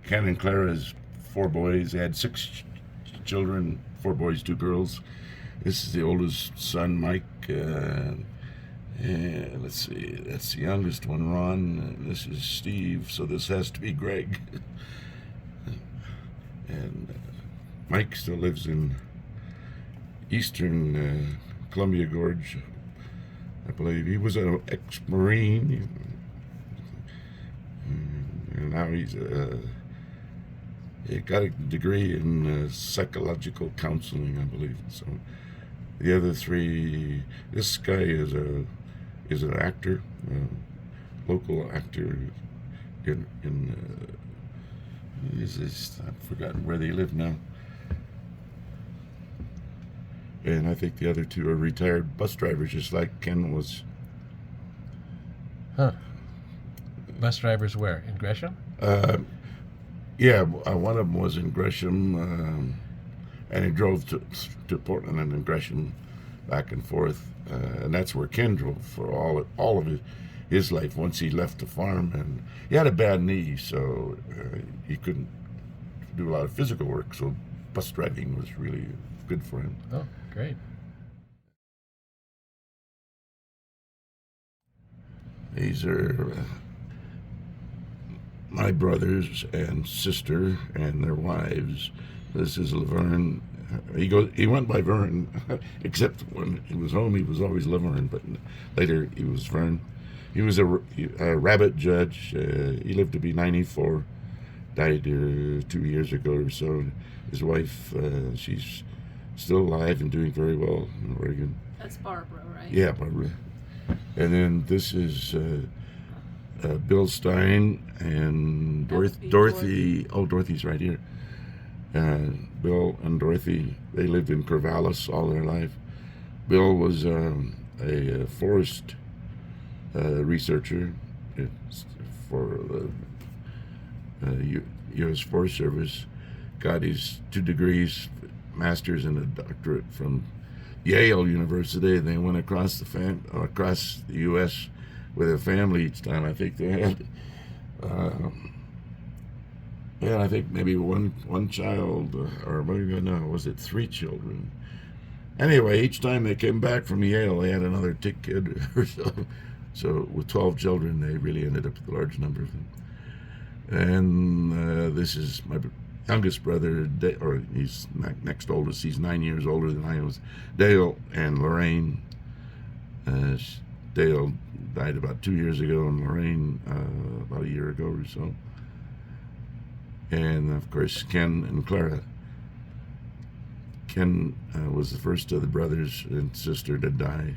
Ken and Clara's four boys. They had six children, four boys, two girls. This is the oldest son, Mike. And let's see, that's the youngest one, Ron. And this is Steve, so this has to be Greg. And Mike still lives in eastern Columbia Gorge, I believe. He was an ex-Marine, and now he got a degree in psychological counseling, I believe. So the other three, this guy is an actor, local actor in I've forgotten where they live now. And I think the other two are retired bus drivers, just like Ken was. Huh. Bus drivers where? In Gresham? Yeah, one of them was in Gresham, and he drove to Portland and then Gresham back and forth. And that's where Ken drove for all of his life once he left the farm. And he had a bad knee, so he couldn't do a lot of physical work, so bus driving was really good for him. Oh, great. These are my brothers and sister and their wives. This is Laverne. He went by Vern, except when he was home he was always Laverne, but later he was Vern. He was a rabbit judge. He lived to be 94. Died 2 years ago or so. His wife, she's still alive and doing very well in Oregon. That's Barbara, right? Yeah, Barbara. And then this is Bill Stein and Dorothy. Oh, Dorothy's right here. Bill and Dorothy, they lived in Corvallis all their life. Bill was a forest researcher for the U.S. Forest Service. Got his 2 degrees, master's and a doctorate from Yale University. They went across the U.S. with a family each time. I think they had, I think maybe one child, or maybe no, was it 3 children? Anyway, each time they came back from Yale, they had another tick kid or so. So with 12 children, they really ended up with a large number of them. And this is my youngest brother, or he's next oldest. He's 9 years older than I was. Dale and Lorraine. Dale died about 2 years ago, and Lorraine about a year ago or so. And of course, Ken and Clara. Ken was the first of the brothers and sister to die.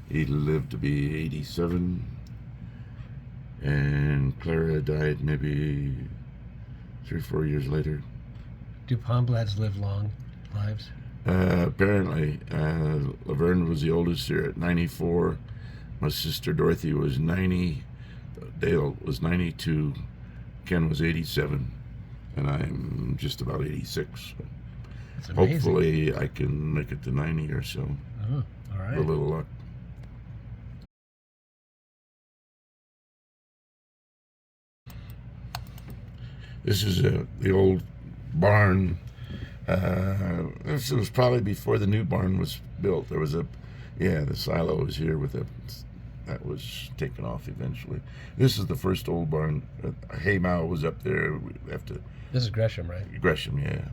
He lived to be 87, and Clara died maybe 3 or 4 years later. Do Palmblads live long lives? Apparently, Laverne was the oldest here at 94. My sister Dorothy was 90. Dale was 92. Ken was 87, and I'm just about 86. That's amazing. Hopefully, I can make it to 90 or so. Oh, all right. With a little luck. This is the old barn. This was probably before the new barn was built. There was the silo was here that was taken off eventually. This is the first old barn. Hay mow was up there. This is Gresham, right? Gresham, yeah.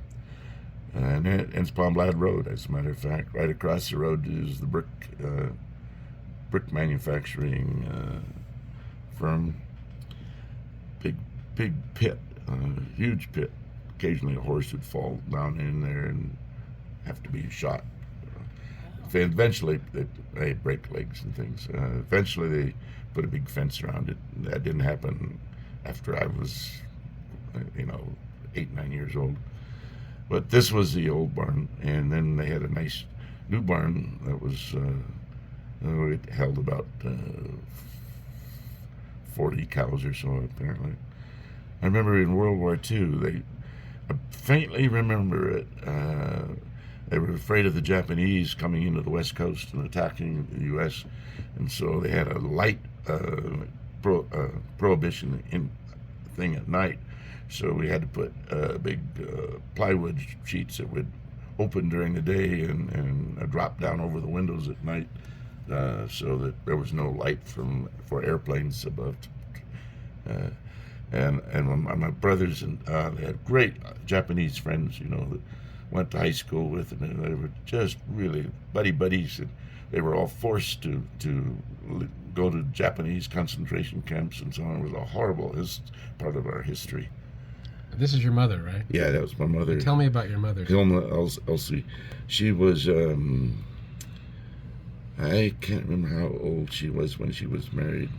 And it's Palmblad Road, as a matter of fact. Right across the road is the brick manufacturing firm. Big pit. Huge pit. Occasionally a horse would fall down in there and have to be shot. Eventually they break legs and things. Eventually they put a big fence around it. That didn't happen after I was 8, 9 years old. But this was the old barn, and then they had a nice new barn that was it held about 40 cows or so apparently. I remember in World War II, I faintly remember it. They were afraid of the Japanese coming into the West Coast and attacking the U.S., and so they had a light prohibition thing at night. So we had to put big plywood sheets that would open during the day and drop down over the windows at night, so that there was no light for airplanes above. Uh, and my brothers and they had great Japanese friends, that went to high school with, and they were just really buddies. And they were all forced to go to Japanese concentration camps and so on. It was a horrible part of our history. This is your mother, right? Yeah, that was my mother. Tell me about your mother. Hilma Elsie. She was, I can't remember how old she was when she was married.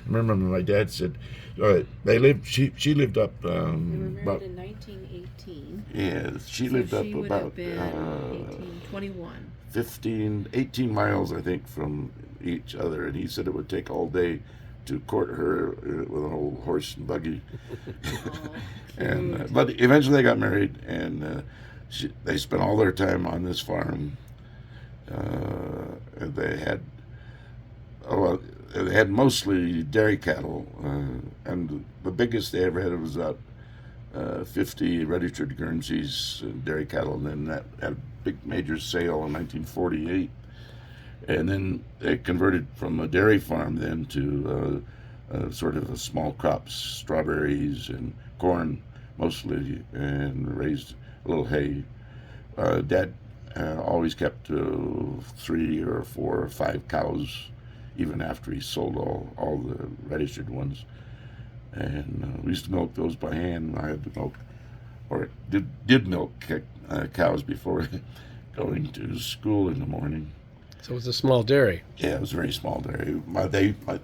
I remember my dad said, she lived up, They were married about, in 1918. yeah, she So lived up she would about have been 1821. 18 miles, I think, from each other. And he said it would take all day to court her with an old horse and buggy. Cute. But eventually they got married, and they spent all their time on this farm. And they had mostly dairy cattle, and the biggest they ever had was about 50 registered Guernseys dairy cattle, and then that had a big major sale in 1948. And then they converted from a dairy farm then to sort of a small crops, strawberries and corn mostly, and raised a little hay. Dad always kept 3 or 4 or 5 cows, even after he sold all the registered ones. And we used to milk those by hand. I had to milk, or did milk cows before going to school in the morning. So it was a small dairy. Yeah, it was a very small dairy.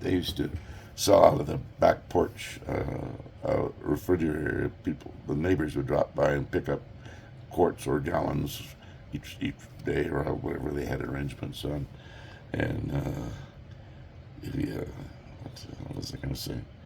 They used to sell out of the back porch refrigerator. The neighbors would drop by and pick up quarts or gallons each day, or whatever they had arrangements on. And what was I going to say?